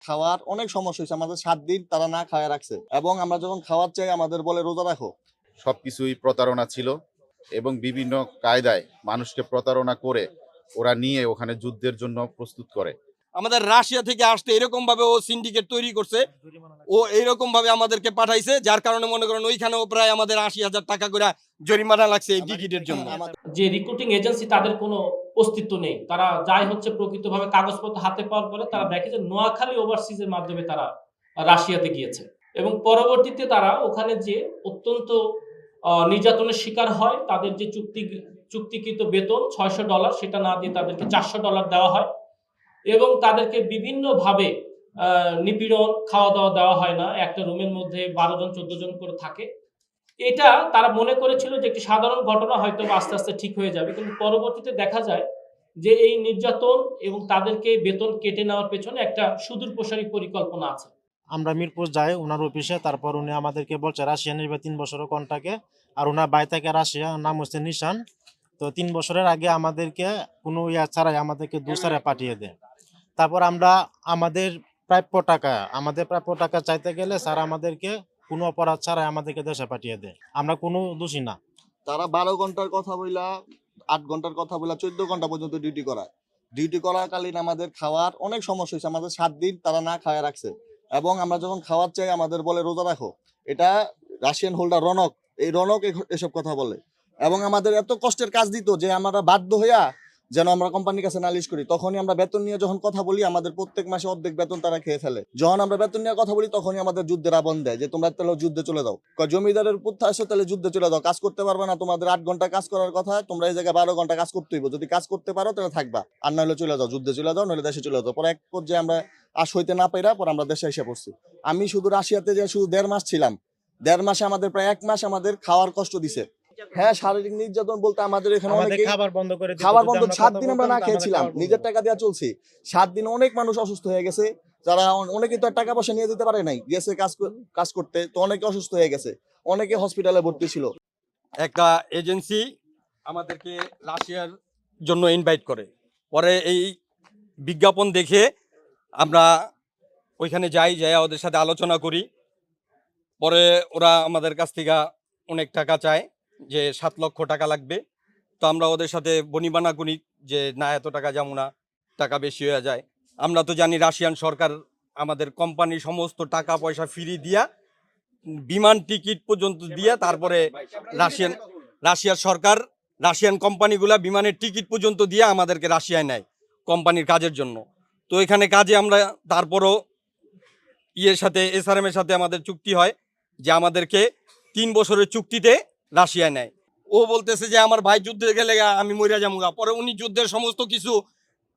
খাওয়ার অনেক সমস্যা হয়েছে, আমাদের 7 দিন তারা না খাওয়া রাখছে এবং আমরা যখন খাওয়ার চাই আমাদের বলে রোজা রাখো। সবকিছুই প্রতারণা ছিল এবং বিভিন্ন কায়দায় মানুষকে প্রতারণা করে ওরা নিয়ে ওখানে যুদ্ধের জন্য প্রস্তুত করে। আমাদের রাশিয়া থেকে আসতে এরকম ভাবে ও সিন্ডিকেট তৈরি করছে, ও এইরকম ভাবে আমাদেরকে পাঠাইছে, যার কারণে মনে করেন ওইখানেও প্রায় আমাদের 80,000 টাকা করে জরিমানা লাগছে এই টিকিটের জন্য। যে রিক্রুটিং এজেন্সি তাদের কোনো অস্তিত্ব নেই, তারা যাই হচ্ছে প্রকৃতভাবে কাগজপত্র হাতে পাওয়ার পরে তারা দেখে যে নোয়াখালী ওভারসিজের মাধ্যমে তারা রাশিয়াতে গিয়েছে এবং পরবর্তীতে তারা ওখানে যে অত্যন্ত নির্যাতনের শিকার হয়। তাদের যে চুক্তিকৃত বেতন $600 সেটা না দিয়ে তাদেরকে $400 দেওয়া হয় এবং তাদেরকে বিভিন্নভাবে নিপীড়ন, খাওয়া দাওয়া দেওয়া হয় না। একটা রুমের মধ্যে 12 জন 14 জন করে থাকে। এটা তারা মনে করেছিল যে একটি সাধারণ ঘটনা, হয়তো আস্তে আস্তে ঠিক হয়ে যাবে, কিন্তু পরবর্তীতে দেখা যায় যে এই নির্যাতন এবং তাদেরকে বেতন কেটে নেওয়ার পেছনে একটা সুদূর প্রসারী পরিকল্পনা আছে। আমরা মিরপুর যাই ওনার অফিসে, তারপর উনি আমাদেরকে বলছে রাশিয়া নিবে 3 বছরের কন্ট্রাক্টে, আর ওনার বাড়ি থেকে রাশিয়া, নাম হচ্ছে নিশান। তো 3 বছরের আগে আমাদেরকে কোনো ছাড়াই আমাদেরকে দুসারে পাঠিয়ে দেয়। তারপর আমরা আমাদের প্রাপ্য টাকা চাইতে গেলে স্যার আমাদেরকে কোনো অপরাধ ছাড়াই আমাদেরকে দেশে পাঠিয়ে দেয়। আমরা কোনো দোষী না। তারা 12 ঘন্টার কথা বইলা 8 ঘন্টার কথা বইলা 14 ঘন্টা পর্যন্ত ডিউটি করায়। ডিউটি করাকালীন আমাদের খাওয়ার অনেক সমস্যা হয়েছে, আমাদের 7 দিন তারা না খাওয়া রাখছে এবং আমরা যখন খাওয়ার চাই আমাদের বলে রোজা রাখো। এটা রাশিয়ান হোল্ডার রনক, এই রনক এসব কথা বলে এবং আমাদের এত কষ্টের কাজ দিত যে আমরা বাধ্য হইয়া যেন আমরা কোম্পানির কাছে নালিশ করি। তখনই আমরা বেতন নিয়ে যখন কথা বলি আমাদের প্রত্যেক মাসে অর্ধেক বেতন তারা খেয়ে ফেলে। যখন আমরা বেতন নিয়ে কথা বলি তখনই আমাদের যুদ্ধের আবন দেয় যে তোমরা তাহলে যুদ্ধে চলে যাও। জমিদারের পুত্র আসো, তাহলে যুদ্ধে চলে যাও, কাজ করতে পারবে না, তোমাদের 8 ঘন্টা কাজ করার কথা, তোমরা এই জায়গায় 12 ঘন্টা কাজ করতে হইব, যদি কাজ করতে পারো তাহলে থাকবা, আর নাহলে চলে যাও, যুদ্ধে চলে যাও, নাহলে দেশে চলে যাও। পরে এক পর্যায়ে আমরা হইতে না পাইরা পরে আমরা দেশে এসে পড়ছি। আমি শুধু রাশিয়াতে যে শুধু 1.5 মাস ছিলাম, 1.5 মাসে আমাদের প্রায় 1 মাস আমাদের খাওয়ার কষ্ট দিছে। হ্যাঁ, শারীরিক নির্যাতন বলতে আমাদের এখানে অনেকে খাবার বন্ধ করে দিত, খাবার যদি বন্ধ, আমরা 7 কথা দিন আমরা বলতাম না তো খেয়েছিলাম, আমাদের নিজের টাকা দিয়ে চলছি। 7 দিন অনেক মানুষ অসুস্থ হয়ে গেছে, যারা অনেকে তো আর টাকা পয়সা নিয়ে দিতে পারে নাই, গেছে কাজ করতে, তো অনেকে অসুস্থ হয়ে গেছে, অনেকে হসপিটালে ভর্তি ছিল। একটা এজেন্সি আমাদেরকে রাশিয়ার জন্য ইনভাইট করে, পরে এই বিজ্ঞাপন দেখে আমরা ওইখানে যাই, ওদের সাথে আলোচনা করি। পরে ওরা আমাদের কাছ থেকে অনেক টাকা চায়, যে 7 লক্ষ টাকা লাগবে। তো আমরা ওদের সাথে বনিবানা করি যে না, এত টাকা যেমন না, টাকা বেশি হয়ে যায়। আমরা তো জানি রাশিয়ান সরকার আমাদের কোম্পানির সমস্ত টাকা পয়সা ফ্রি দিয়া, বিমান টিকিট পর্যন্ত দিয়ে, তারপরে রাশিয়ার সরকার রাশিয়ান কোম্পানিগুলা বিমানের টিকিট পর্যন্ত দিয়ে আমাদেরকে রাশিয়ায় নেয় কোম্পানির কাজের জন্য। তো এখানে কাজে আমরা তারপরও SRM এর সাথে আমাদের চুক্তি হয় যে আমাদেরকে 3 বছরের চুক্তিতে রাশিয়ায় নেয়। ও বলতেছে যে আমার ভাই যুদ্ধে গেলে আমি মরিয়া যামুগা। পরে উনি যুদ্ধের সমস্ত কিছু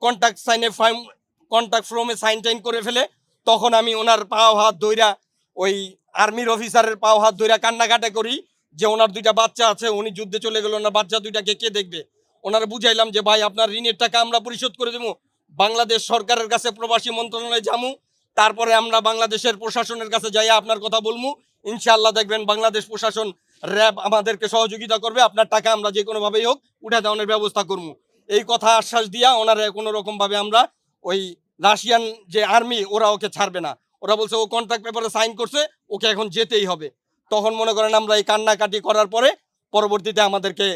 কন্ট্রাক্ট ফর্মে সাইন টাইন করে ফেলে। তখন আমি ওনার পাও হাত ধইরা, ওই আর্মির অফিসারের পাও হাত ধইরা কান্নাকাটা করি যে ওনার 2টা বাচ্চা আছে, উনি যুদ্ধে চলে গেল, ওনার বাচ্চা 2টাকে কে দেখবে। ওনারা বুঝাইলাম যে ভাই আপনার ঋণের টাকা আমরা পরিশোধ করে দেবো, বাংলাদেশ সরকারের কাছে প্রবাসী মন্ত্রণালয়ে যামু, তারপরে আমরা বাংলাদেশের প্রশাসনের কাছে যাইয়া আপনার কথা বলবো, ইনশাআল্লাহ দেখবেন বাংলাদেশ প্রশাসন, র্যাব আমাদেরকে সহযোগিতা করবে, আপনার টাকা আমরা যে কোনোভাবেই হোক উঠে দেওয়ানোর ব্যবস্থা করবো। এই কথা আশ্বাস দিয়া ওনারা কোনো রকমভাবে আমরা ওই রাশিয়ান যে আর্মি ওরা ওকে ছাড়বে না। ওরা বলছে ও কন্ট্রাক্ট পেপারে সাইন করছে, ওকে এখন যেতেই হবে। তখন মনে করেন আমরা এই কান্নাকাটি করার পরে পরবর্তীতে আমাদেরকে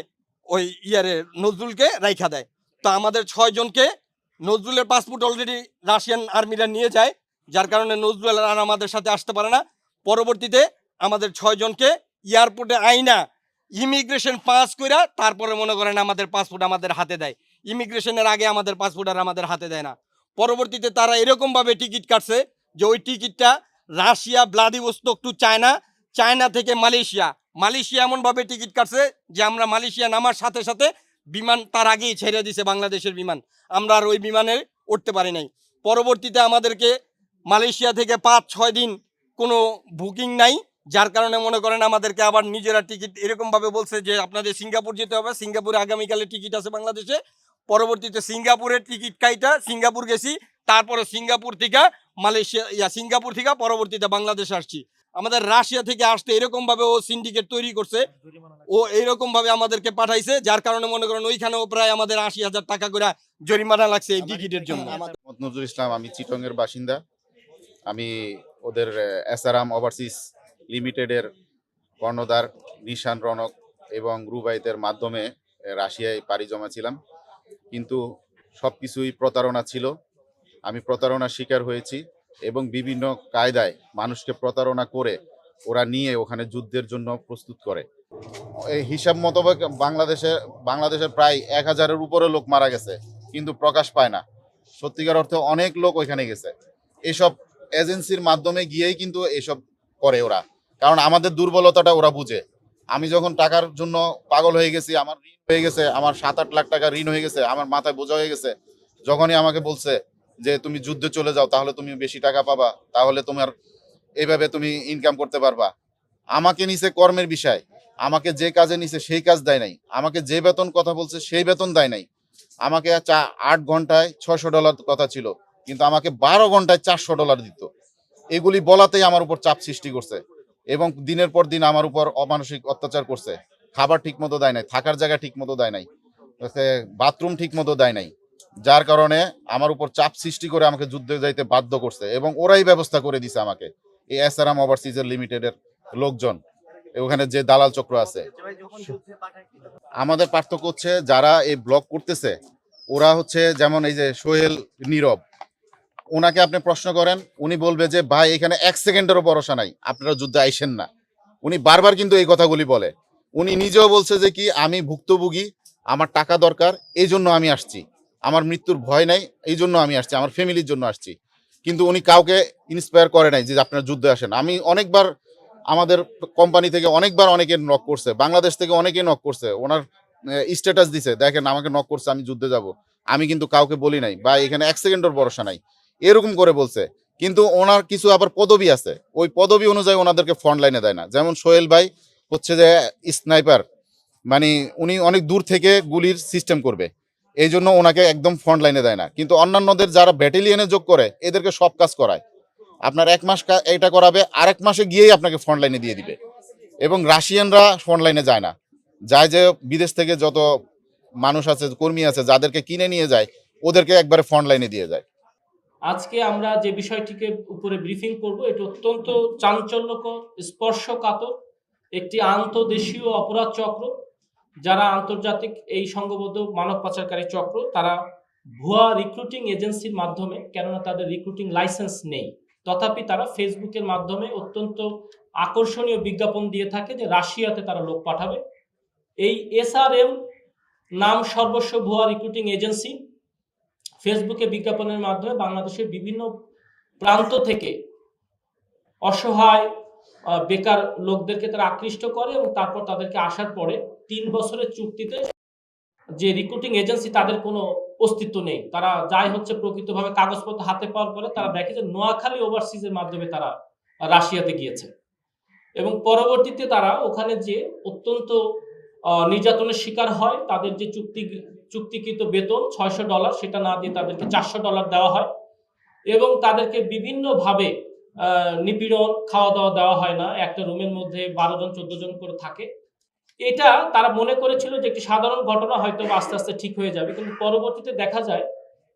ওই নজরুলকে রাইখা দেয়। তো আমাদের 6 জনকে নজরুলের পাসপোর্ট অলরেডি রাশিয়ান আর্মিরা নিয়ে যায়, যার কারণে নজরুল আর আমাদের সাথে আসতে পারে না। পরবর্তীতে আমাদের 6 জনকে এয়ারপোর্টে আইনা ইমিগ্রেশন পাস কইরা তারপরে মনে করেন আমাদের পাসপোর্ট আমাদের হাতে দেয়। ইমিগ্রেশনের আগে আমাদের পাসপোর্ট আর আমাদের হাতে দেয় না। পরবর্তীতে তারা এরকমভাবে টিকিট কাটছে যে ওই টিকিটটা Russia Vladivostok to China, China থেকে মালয়েশিয়া এমনভাবে টিকিট কাটছে যে আমরা মালয়েশিয়া নামার সাথে সাথে বিমান তার আগেই ছেড়ে দিছে, বাংলাদেশের বিমান, আমরা আর ওই বিমানে উঠতে পারি নাই। পরবর্তীতে আমাদেরকে মালয়েশিয়া থেকে 5-6 দিন কোনো বুকিং নাই, যার কারণে মনে করেন আমাদেরকে আবার নিজেরা টিকিট এরকমভাবে বলছে যে আপনাদের সিঙ্গাপুর যেতে হবে, সিঙ্গাপুরে আগামীকালে টিকিট আছে বাংলাদেশে। পরবর্তীতে সিঙ্গাপুরের টিকিট কাইটা সিঙ্গাপুর গেছি, তারপরে সিঙ্গাপুর থেকে পরবর্তীতে বাংলাদেশ আসছি। আমাদের রাশিয়া থেকে আসতে এরকমভাবে ও সিন্ডিকেট তৈরি করছে, ও এইরকমভাবে আমাদেরকে পাঠাইছে, যার কারণে মনে করেন ওইখানেও প্রায় আমাদের 80,000 টাকা করে জরিমানা লাগছে এই টিকিটের জন্য। মোহাম্মদ নজরুল ইসলাম, আমি চিটংয়ের বাসিন্দা। আমি ওদের এসআরএম ওভারসিজ লিমিটেডের কর্ণধার নিশান রনক এবং রুবাইতের মাধ্যমে রাশিয়ায় পাড়ি জমাছিলাম, কিন্তু সব কিছুই প্রতারণা ছিল। আমি প্রতারণার শিকার হয়েছি এবং বিভিন্ন কায়দায় মানুষকে প্রতারণা করে ওরা নিয়ে ওখানে যুদ্ধের জন্য প্রস্তুত করে। এই হিসাব মোতাবেক বাংলাদেশের প্রায় 1000-এর উপরে লোক মারা গেছে, কিন্তু প্রকাশ পায় না। সত্যিকার অর্থে অনেক লোক ওইখানে গেছে। এসব এজেন্সির মাধ্যমে গিয়েই কিন্তু এসব করে ওরা, কারণ আমাদের দুর্বলতাটা ওরা বুঝে। আমি যখন টাকার জন্য পাগল হয়ে গেছি, আমার ঋণ হয়ে গেছে, আমার 7-8 লাখ টাকা ঋণ হয়ে গেছে, আমার মাথায় বোঝা হয়ে গেছে, যখনই আমাকে বলছে যে তুমি যুদ্ধে চলে যাও, তাহলে তুমি বেশি টাকা পাবা, তাহলে তোমার এইভাবে তুমি ইনকাম করতে পারবা। আমাকে নিছে কর্মের বিষয়, আমাকে যে কাজে নিছে সেই কাজ দেয় নাই, আমাকে যে বেতন কথা বলছে সেই বেতন দেয় নাই। আমাকে 8 ঘন্টায় $600 কথা ছিল, কিন্তু আমাকে 12 ঘন্টায় $400 দিত। এগুলি বলাতেই আমার উপর চাপ সৃষ্টি করছে এবং দিনের পর দিন আমার উপর অমানসিক অত্যাচার করছে। খাবার ঠিক মতো দেয় নাই, থাকার জায়গা ঠিক মতো দেয় নাই, বাথরুম ঠিক মতো দেয় নাই, যার কারণে আমার উপর চাপ সৃষ্টি করে আমাকে যুদ্ধে যাইতে বাধ্য করছে এবং ওরাই ব্যবস্থা করে দিছে আমাকে। এই এসআরএম ওভারসিজের লিমিটেডের লোকজন, ওখানে যে দালাল চক্র আছে। আমাদের পার্থক্য হচ্ছে যারা এই ব্লগ করতেছে ওরা হচ্ছে, যেমন এই যে সোহেল নীরব, ওনাকে আপনি প্রশ্ন করেন, উনি বলবে যে ভাই এখানে 1 সেকেন্ডেরও ভরসা নাই, আপনারা যুদ্ধে আইসেন না। উনি বারবার কিন্তু এই কথাগুলি বলে। উনি নিজেও বলছে যে কি আমি ভুক্তভোগী, আমার টাকা দরকার, এই জন্য আমি আসছি, আমার মৃত্যুর ভয় নাই, এই জন্য আমি আসছি, আমার ফ্যামিলির জন্য আসছি। কিন্তু উনি কাউকে ইন্সপায়ার করে নাই যে আপনারা যুদ্ধে আসেন। আমি অনেকবার আমাদের কোম্পানি থেকে অনেকে নক করছে, বাংলাদেশ থেকে অনেকে নক করছে, ওনার স্ট্যাটাস দিছে, দেখেন আমাকে নক করছে, আমি যুদ্ধে যাব। আমি কিন্তু কাউকে বলি নাই বা এখানে 1 সেকেন্ডের ভরসা নাই, এরকম করে বলছে। কিন্তু ওনার কিছু আবার পদবি আছে, ওই পদবি অনুযায়ী ওনাদেরকে ফ্রন্ট লাইনে দেয় না। যেমন সোহেল ভাই হচ্ছে যে স্নাইপার, মানে উনি অনেক দূর থেকে গুলির সিস্টেম করবে, এই জন্য ওনাকে একদম ফ্রন্ট লাইনে দেয় না। কিন্তু অন্যান্যদের যারা ব্যাটালিয়নে যোগ করে এদেরকে সব কাজ করায়। আপনার 1 মাস এটা করাবে, আরেক মাসে গিয়েই আপনাকে ফ্রন্ট লাইনে দিয়ে দিবে। এবং রাশিয়ানরা ফ্রন্ট লাইনে যায় না, যায় যে বিদেশ থেকে যত মানুষ আছে, কর্মী আছে, যাদেরকে কিনে নিয়ে যায় ওদেরকে একবারে ফ্রন্ট লাইনে দিয়ে যায়। আজকে আমরা যে বিষয়টিকে উপরে ব্রিফিং করব, এটা অত্যন্ত চাঞ্চল্যকর, স্পর্শকাতর একটি আন্তদেশীয় অপরাধ চক্র, যারা আন্তর্জাতিক এই সংঘবদ্ধ মানব পাচারকারী চক্র। তারা ভুয়া রিক্রুটিং এজেন্সির মাধ্যমে, কেননা তাদের রিক্রুটিং লাইসেন্স নেই, তথাপি তারা ফেসবুকের মাধ্যমে অত্যন্ত আকর্ষণীয় বিজ্ঞাপন দিয়ে থাকে যে রাশিয়াতে তারা লোক পাঠাবে। এই এসআরএম নাম সর্বস্ব ভুয়া রিক্রুটিং এজেন্সি ফেসবুকে বিজ্ঞাপনের মাধ্যমে বাংলাদেশের বিভিন্ন প্রান্ত থেকে অসহায় বেকার লোকদেরকে তারা আকৃষ্ট করে এবং তারপর তাদেরকে আসার পরে 3 বছরের চুক্তিতে যে রিক্রুটিং এজেন্সি তাদের কোনো অস্তিত্ব নেই। তারা যায় হচ্ছে প্রকৃতভাবে কাগজপত্র হাতে পাওয়ার পরে তারা দেখে যে নোয়াখালী ওভারসিজের মাধ্যমে তারা রাশিয়াতে গিয়েছে এবং পরবর্তীতে তারা ওখানে যে অত্যন্ত নির্যাতনের শিকার হয়। তাদের যে চুক্তিকৃত বেতন $600, সেটা না দিয়ে তাদেরকে $400 দেওয়া হয় এবং তাদেরকে বিভিন্নভাবে নিপীড়ন, খাওয়া দাওয়া দেওয়া হয় না। একটা রুমের মধ্যে 12 জন 14 জন করে থাকে। এটা তারা মনে করেছিল যে একটি সাধারণ ঘটনা, হয়তো আস্তে আস্তে ঠিক হয়ে যাবে, কিন্তু পরবর্তীতে দেখা যায়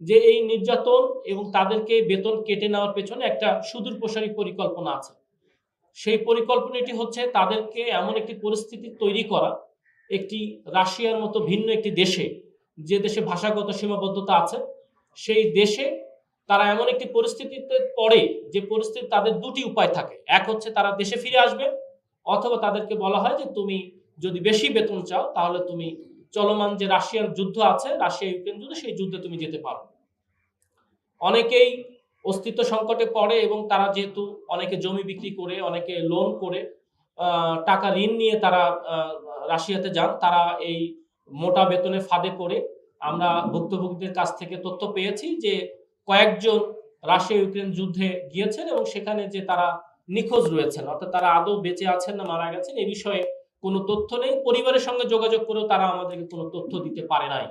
যে এই নির্যাতন এবং তাদেরকে বেতন কেটে নেওয়ার পেছনে একটা সুদূর প্রসারী পরিকল্পনা আছে। সেই পরিকল্পনাটি হচ্ছে তাদেরকে এমন একটি পরিস্থিতি তৈরি করা, একটি রাশিয়ার মতো ভিন্ন একটি দেশে, যে দেশে ভাষাগত সীমাবদ্ধতা আছে, সেই দেশে তারা এমন একটি পরিস্থিতিতে পড়ে যে পরিস্থিতি তাদের 2টি উপায় থাকে। এক হচ্ছে তারা দেশে ফিরে আসবে, অথবা তাদেরকে বলা হয় যে তুমি যদি বেশি বেতন চাও তাহলে তুমি চলমান যে রাশিয়ার যুদ্ধ আছে, রাশিয়া ইউক্রেন যুদ্ধ, সেই যুদ্ধে তুমি যেতে পারো। অনেকেই অস্তিত্ব সংকটে পড়ে এবং তারা যেহেতু অনেকে জমি বিক্রি করে, অনেকে লোন করে, টাকা ঋণ নিয়ে তারা রাশিয়াতে যান। তারা এই মোটা বেতনের ফাঁদে পড়ে, আমরা ভুক্তভোগীদের কাছ থেকে তথ্য পেয়েছি যে কয়েকজন রাশিয়া ইউক্রেন যুদ্ধে গিয়েছেন এবং সেখানে যে তারা নিখোঁজ রয়েছেন, অর্থাৎ তারা আদৌ বেঁচে আছেন না মারা গেছেন এই বিষয়ে কোনো তথ্য নেই। পরিবারের সঙ্গে যোগাযোগ করেও তারা আমাদেরকে কোনো তথ্য দিতে পারে নাই।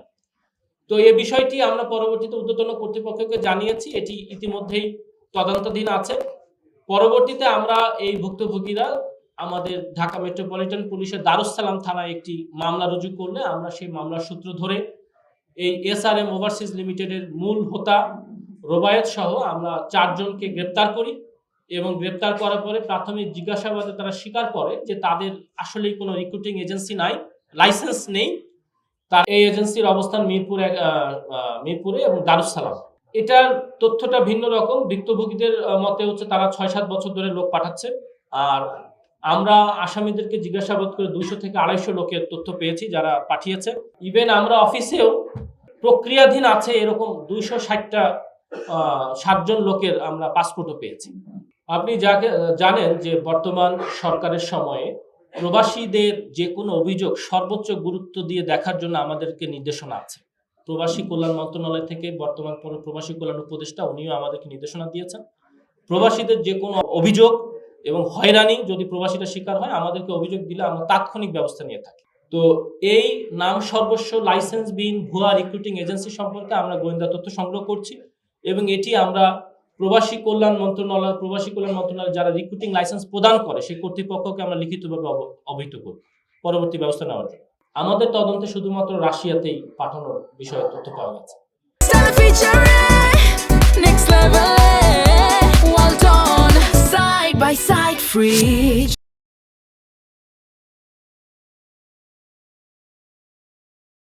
তো এই বিষয়টি আমরা পরবর্তীতে ঊর্ধ্বতন কর্তৃপক্ষকে জানিয়েছি, এটি ইতিমধ্যেই তদন্তাধীন আছে। পরবর্তীতে আমরা এই ভুক্তভোগীরা আমাদের ঢাকা মেট্রোপলিটন পুলিশের দারুস সালাম থানায় একটি মামলা রুজু করলে আমরা সেই মামলার সূত্র ধরে এই এসআরএম ওভারসিজ লিমিটেডের মূল হোতা রোবায়েত সহ আমরা 4 জনকে গ্রেপ্তার করি এবং গ্রেপ্তার করার পরে প্রাথমিক জিজ্ঞাসাবাদে তারা স্বীকার করে যে তাদের আসলেই কোনো রিক্রুটিং এজেন্সি নাই, লাইসেন্স নেই। তার এই এজেন্সির অবস্থান মিরপুরে এবং দারুসালাম। এটার তথ্যটা ভিন্ন রকম। ভুক্তভোগীদের মতে হচ্ছে তারা 6-7 বছর ধরে লোক পাঠাচ্ছে, আর আমরা আসামিদেরকে জিজ্ঞাসাবাদ করে 200 থেকে 250 লোকের তথ্য পেয়েছি যারা পাঠিয়েছে। ইভেন আমরা অফিসেও প্রক্রিয়াধীন আছে এরকম 260টা 7 জন লোকের আমরা পাসপোর্টও পেয়েছি। আপনি যাকে জানেন যে বর্তমান সরকারের সময়ে প্রবাসীদের যে কোনো অভিযোগ সর্বোচ্চ গুরুত্ব দিয়ে দেখার জন্য আমাদেরকে নির্দেশনা আছে। প্রবাসী কল্যাণ মন্ত্রণালয় থেকে বর্তমান প্রবাসী কল্যাণ উপদেষ্টা উনিও আমাদেরকে নির্দেশনা দিয়েছেন। প্রবাসীদের যে কোনো অভিযোগ এবং হয়রানি যদি প্রবাসীরা শিকার হয় আমাদেরকে অভিযোগ দিলে আমরা তাৎক্ষণিক ব্যবস্থা নিয়ে থাকি। তো এই নাম সর্বস্ব লাইসেন্সবিহীন ভুয়া রিক্রুটিং এজেন্সি সম্পর্কে আমরা গোয়েন্দা তথ্য সংগ্রহ করছি এবং এটি আমরা প্রবাসী কল্যাণ মন্ত্রণালয় যারা রিক্রুটিং লাইসেন্স প্রদান করে সেই কর্তৃপক্ষকে আমরা লিখিতভাবে অবহিত করব পরবর্তী ব্যবস্থা নেওয়ার জন্য। আমাদের তদন্তে শুধুমাত্র রাশিয়াতেই পাঠানোর বিষয়ে তথ্য পাওয়া গেছে। Next level, well done, side by side, free.